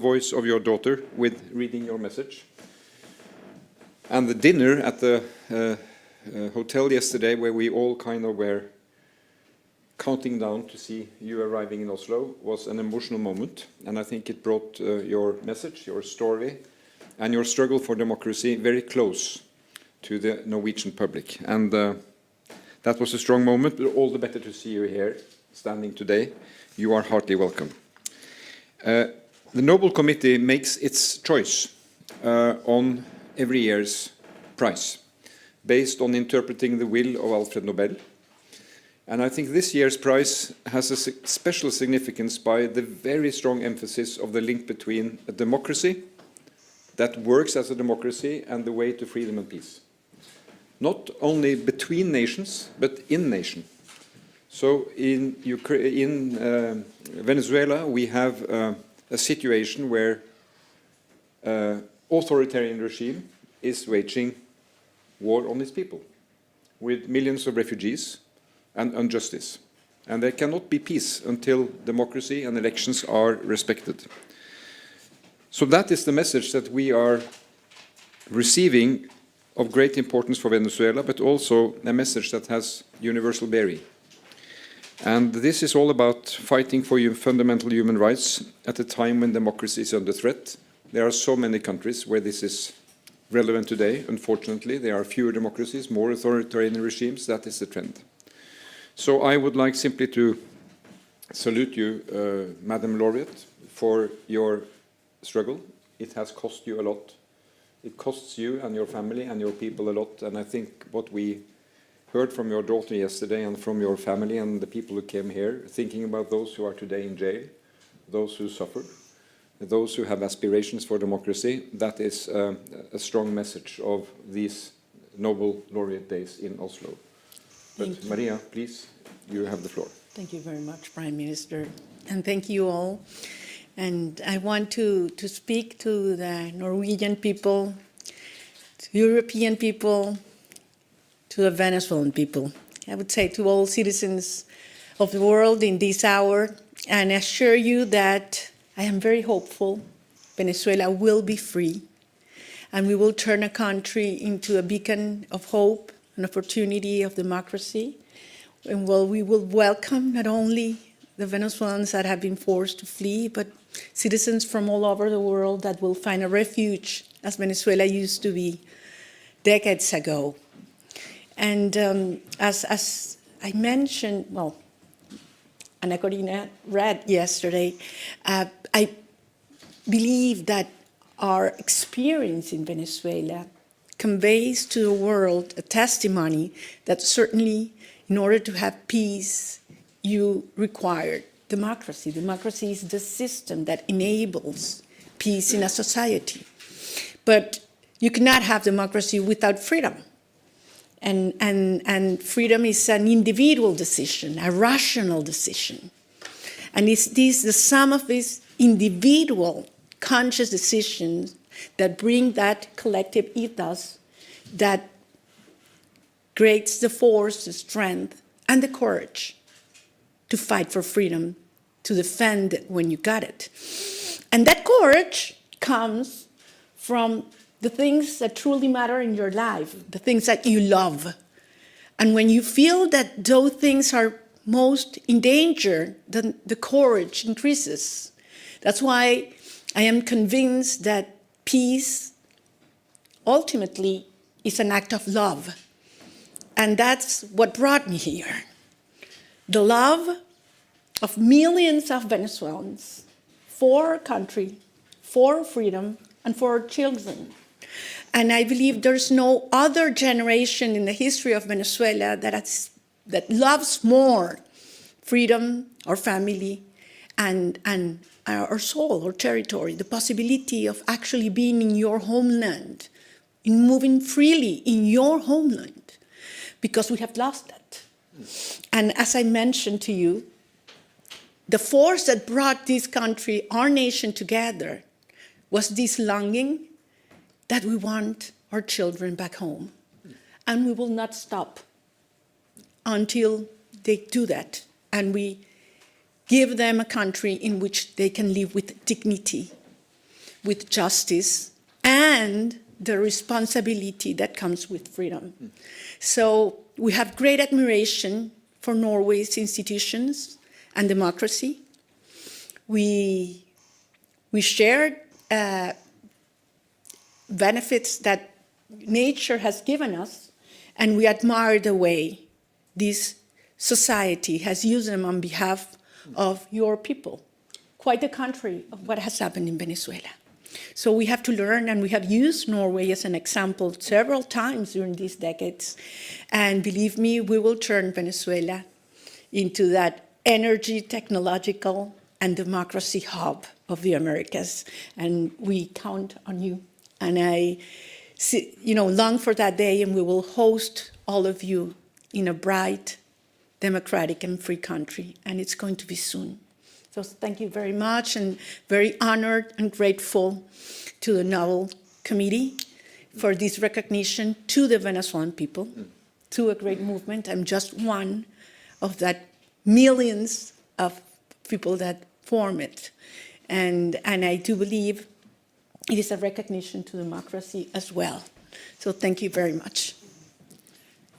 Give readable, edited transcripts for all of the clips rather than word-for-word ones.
voice of your daughter with reading your message. And the dinner at the hotel yesterday, where we all kind of were counting down to see you arriving in Oslo, was an emotional moment. And I think it brought your message, your story, and your struggle for democracy very close to the Norwegian public. And that was a strong moment, but all the better to see you here, standing today. You are heartily welcome. The Nobel Committee makes its choice on every year's prize, based on interpreting the will of Alfred Nobel. And I think this year's prize has a special significance by the very strong emphasis of the link between a democracy that works as a democracy and the way to freedom and peace. Not only between nations, but in nation. So in Venezuela, we have a situation where authoritarian regime is waging war on its people, with millions of refugees and injustice. And there cannot be peace until democracy and elections are respected. So that is the message that we are receiving of great importance for Venezuela, but also a message that has universal bearing. And this is all about fighting for fundamental human rights at a time when democracy is under threat. There are so many countries where this is relevant today. Unfortunately, there are fewer democracies, more authoritarian regimes. That is the trend. So I would like simply to salute you, Madam Laureate, for your struggle. It has cost you a lot. It costs you and your family and your people a lot. And I think what we heard from your daughter yesterday and from your family and the people who came here, thinking about those who are today in jail, those who suffer, those who have aspirations for democracy, that is a strong message of these Nobel Laureate Days in Oslo. But Maria, please, you have the floor. Thank you very much, Prime Minister, and thank you all. And I want to speak to the Norwegian people, to European people, to the Venezuelan people. I would say to all citizens of the world in this hour, and assure you that I am very hopeful Venezuela will be free, and we will turn a country into a beacon of hope, an opportunity of democracy. And we will welcome not only the Venezuelans that have been forced to flee, but citizens from all over the world that will find a refuge, as Venezuela used to be decades ago. And as I mentioned, well, María Corina read yesterday, I believe that our experience in Venezuela conveys to the world a testimony that certainly in order to have peace, you require democracy. Democracy is the system that enables peace in a society. But you cannot have democracy without freedom. And freedom is an individual decision, a rational decision. And it's the sum of these individual conscious decisions that bring that collective ethos that creates the force, the strength, and the courage to fight for freedom, to defend it when you got it. And that courage comes from the things that truly matter in your life, the things that you love. And when you feel that those things are most in danger, then the courage increases. That's why I am convinced that peace ultimately is an act of love. And that's what brought me here. The love of millions of Venezuelans for our country, for freedom, and for our children. And I believe there's no other generation in the history of Venezuela that loves more freedom, our family, and our soul, our territory, the possibility of actually being in your homeland, in moving freely in your homeland, because we have lost that. And as I mentioned to you, the force that brought this country, our nation together, was this longing that we want our children back home. And we will not stop until they do that. And we give them a country in which they can live with dignity with justice and the responsibility that comes with freedom. So we have great admiration for Norway's institutions and democracy. We shared benefits that nature has given us, and we admire the way this society has used them on behalf of your people. Quite the contrary of what has happened in Venezuela. So we have to learn, and we have used Norway as an example several times during these decades. And believe me, we will turn Venezuela into that energy, technological, and democracy hub of the Americas. And we count on you. And I long for that day, and we will host all of you in a bright, democratic, and free country. And it's going to be soon. So thank you very much, and very honored and grateful to the Nobel Committee for this recognition to the Venezuelan people, to a great movement. I'm just one of that millions of people that form it. And I do believe it is a recognition to democracy as well. So thank you very much.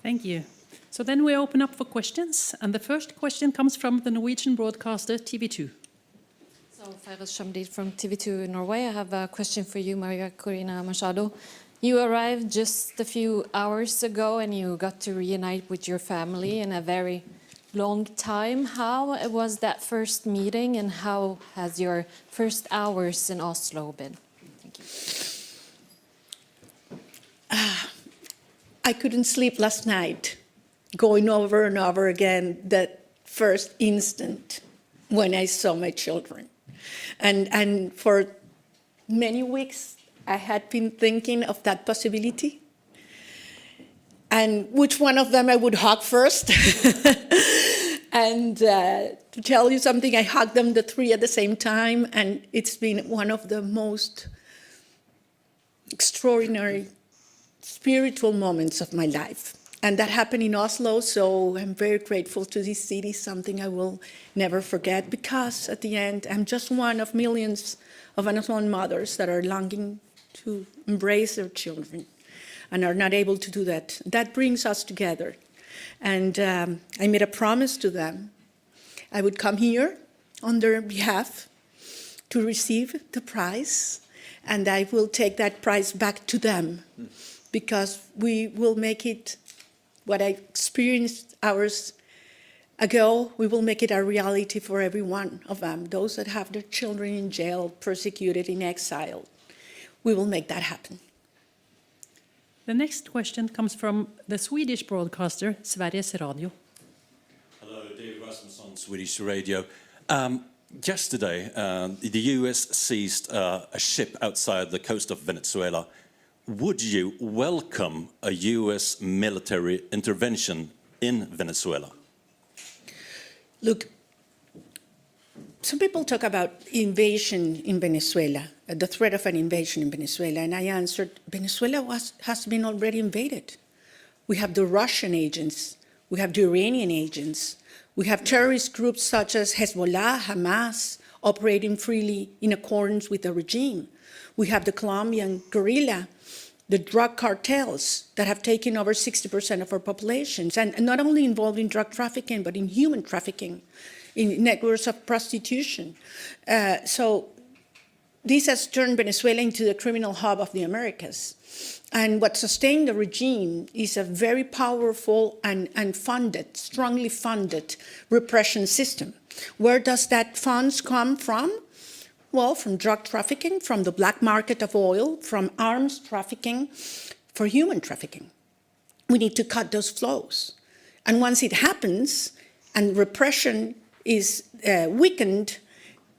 Thank you. So then we open up for questions, and the first question comes from the Norwegian broadcaster TV2. So, Fairuz Shamdid from TV2 Norway. I have a question for you, Maria Corina Machado. You arrived just a few hours ago, and you got to reunite with your family in a very long time. How was that first meeting, and how has your first hours in Oslo been? Thank you. I couldn't sleep last night, going over and over again that first instant when I saw my children. And for many weeks, I had been thinking of that possibility and which one of them I would hug first. And to tell you something, I hugged them the three at the same time, and it's been one of the most extraordinary spiritual moments of my life. And that happened in Oslo, so I'm very grateful to this city, something I will never forget, because at the end, I'm just one of millions of Venezuelan mothers that are longing to embrace their children and are not able to do that. That brings us together. And I made a promise to them. I would come here on their behalf to receive the prize, and I will take that prize back to them, because we will make it what I experienced hours ago. We will make it a reality for every one of them, those that have their children in jail, persecuted, in exile. We will make that happen. The next question comes from the Swedish broadcaster, Sveriges Radio. Hello, David Rasmussen, Swedish Radio. Yesterday, the US seized a ship outside the coast of Venezuela. Would you welcome a US military intervention in Venezuela? Look, some people talk about invasion in Venezuela, the threat of an invasion in Venezuela, and I answered, Venezuela has been already invaded. We have the Russian agents, we have the Iranian agents, we have terrorist groups such as Hezbollah, Hamas, operating freely in accordance with the regime. We have the Colombian guerrilla, the drug cartels that have taken over 60% of our populations, and not only involved in drug trafficking, but in human trafficking, in networks of prostitution. So this has turned Venezuela into the criminal hub of the Americas. And what sustained the regime is a very powerful and funded, strongly funded repression system. Where does that funds come from? Well, from drug trafficking, from the black market of oil, from arms trafficking, for human trafficking. We need to cut those flows. And once it happens and repression is weakened,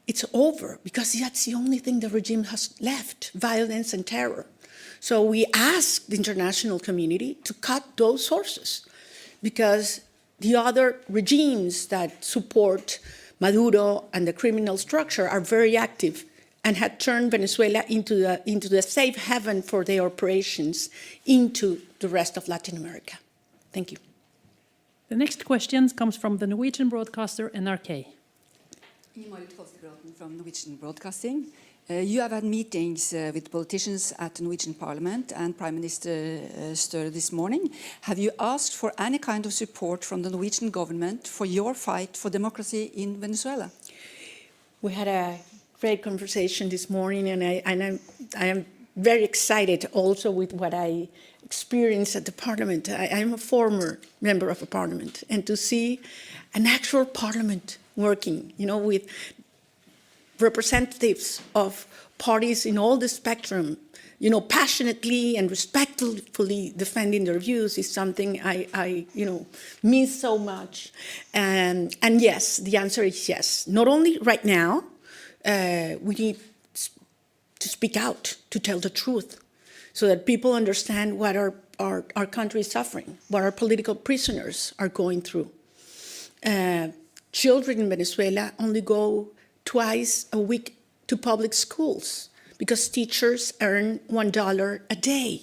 it's over, because that's the only thing the regime has left, violence and terror. So we ask the international community to cut those sources, because the other regimes that support Maduro and the criminal structure are very active and had turned Venezuela into the safe haven for their operations into the rest of Latin America. Thank you. The next question comes from the Norwegian broadcaster NRK. Marit Kolsebråten from Norwegian Broadcasting. You have had meetings with politicians at the Norwegian Parliament and Prime Minister Støre this morning. Have you asked for any kind of support from the Norwegian government for your fight for democracy in Venezuela? We had a great conversation this morning, and I am very excited also with what I experienced at the Parliament. I'm a former member of a Parliament, and to see an actual Parliament working, with representatives of parties in all the spectrum, passionately and respectfully defending their views is something I miss so much. And yes, the answer is yes. Not only right now, we need to speak out, to tell the truth, so that people understand what our country is suffering, what our political prisoners are going through. Children in Venezuela only go twice a week to public schools because teachers earn $1 a day.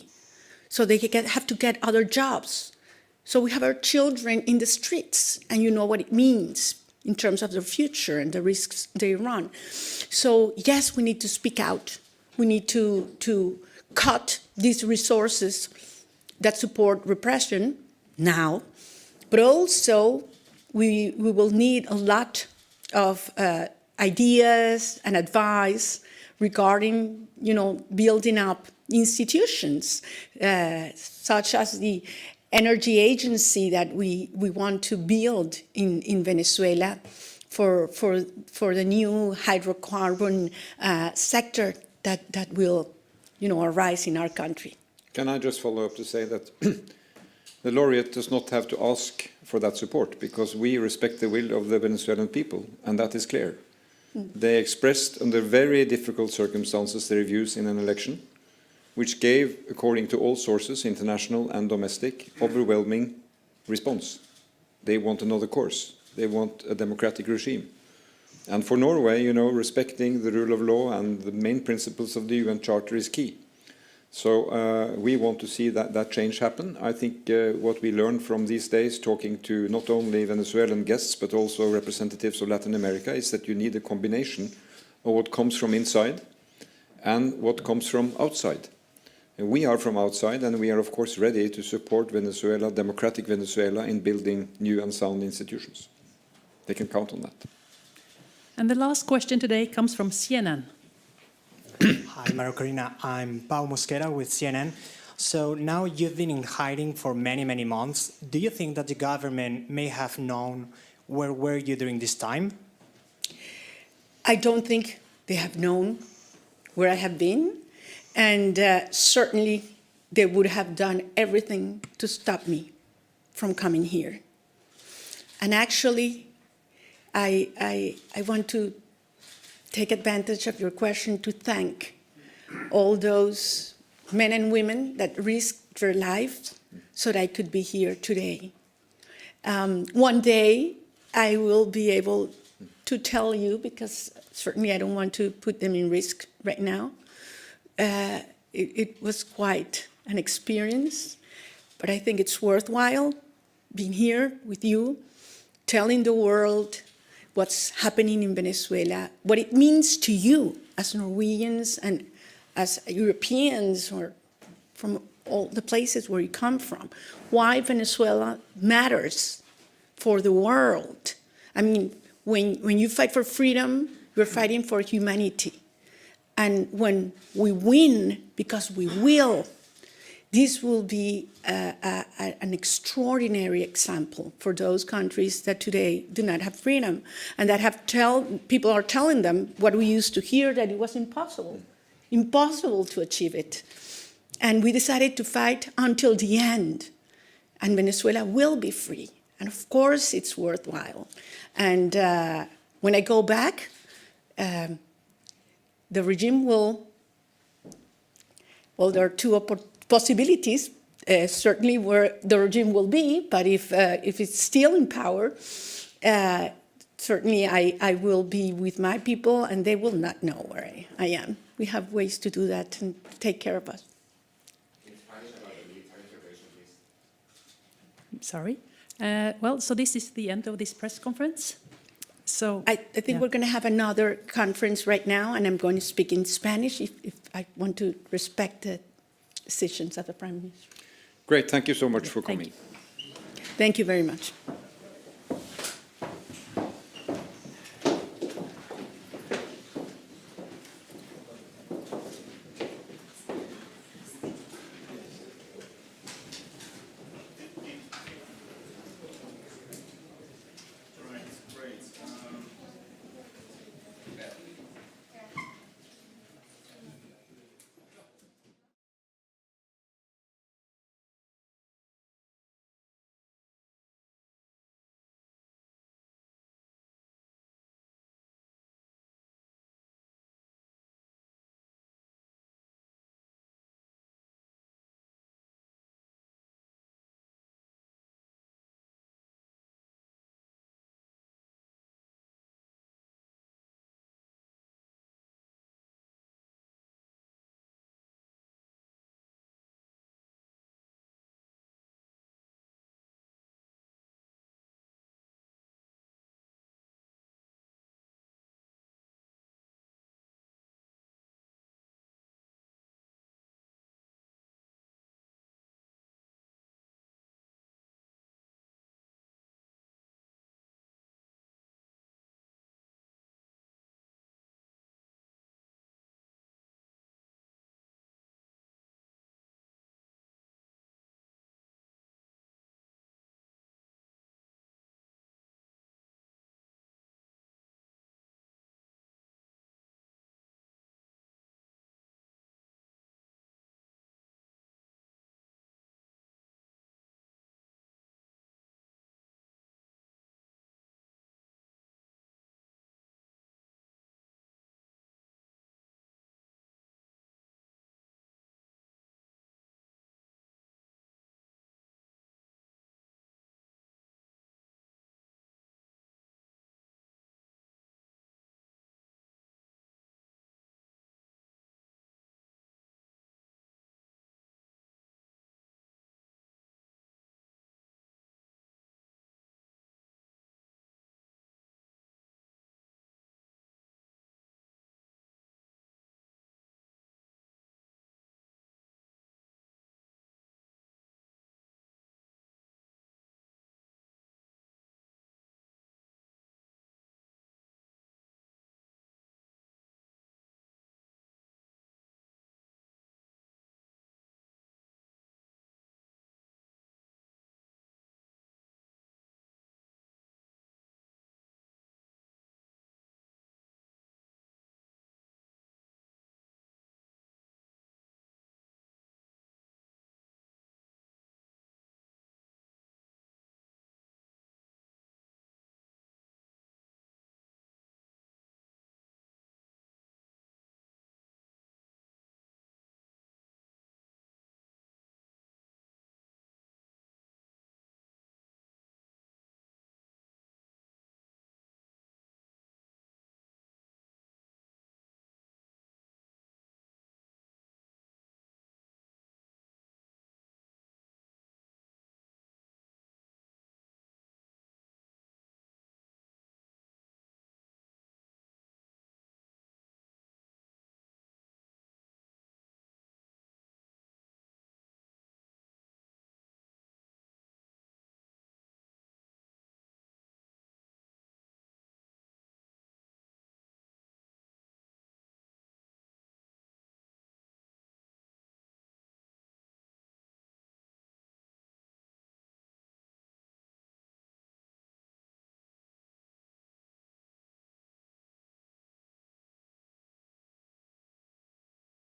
So they have to get other jobs. So we have our children in the streets, and you know what it means in terms of their future and the risks they run. So yes, we need to speak out. We need to cut these resources that support repression now, but also we will need a lot of ideas and advice regarding, building up institutions such as the energy agency that we want to build in Venezuela for the new hydrocarbon sector that will, arise in our country. Can I just follow up to say that the laureate does not have to ask for that support, because we respect the will of the Venezuelan people, and that is clear. They expressed under very difficult circumstances their views in an election, which gave, according to all sources, international and domestic, overwhelming response. They want another course. They want a democratic regime. And for Norway, respecting the rule of law and the main principles of the UN Charter is key. So we want to see that change happen. I think what we learned from these days, talking to not only Venezuelan guests but also representatives of Latin America, is that you need a combination of what comes from inside and what comes from outside. And we are from outside, and we are of course ready to support Venezuela, democratic Venezuela, in building new and sound institutions. They can count on that. And the last question today comes from CNN. Hi, María Corina. I'm Pau Mosquera with CNN. So now you've been in hiding for many, many months. Do you think that the government may have known where were you during this time? I don't think they have known where I have been, and certainly they would have done everything to stop me from coming here. And actually, I want to take advantage of your question to thank all those men and women that risked their lives so that I could be here today. One day I will be able to tell you, because certainly I don't want to put them in risk right now. It was quite an experience, but I think it's worthwhile being here with you, telling the world what's happening in Venezuela, what it means to you as Norwegians and as Europeans, or from all the places where you come from, why Venezuela matters for the world. I mean, when you fight for freedom, you're fighting for humanity. And when we win, because we will, this will be an extraordinary example for those countries that today do not have freedom, and that people are telling them what we used to hear, that it was impossible to achieve it. And we decided to fight until the end, and Venezuela will be free. And of course, it's worthwhile. And when I go back, the regime will, well, there are two possibilities, certainly where the regime will be, but if it's still in power, certainly I will be with my people, and they will not know where I am. We have ways to do that and take care of us. Sorry. Well, so this is the end of this press conference. So I think yeah. we're going to have another conference right now, and I'm going to speak in Spanish if I want to respect the decisions of the Prime Minister. Great, thank you so much for Thank coming. Thank you very much.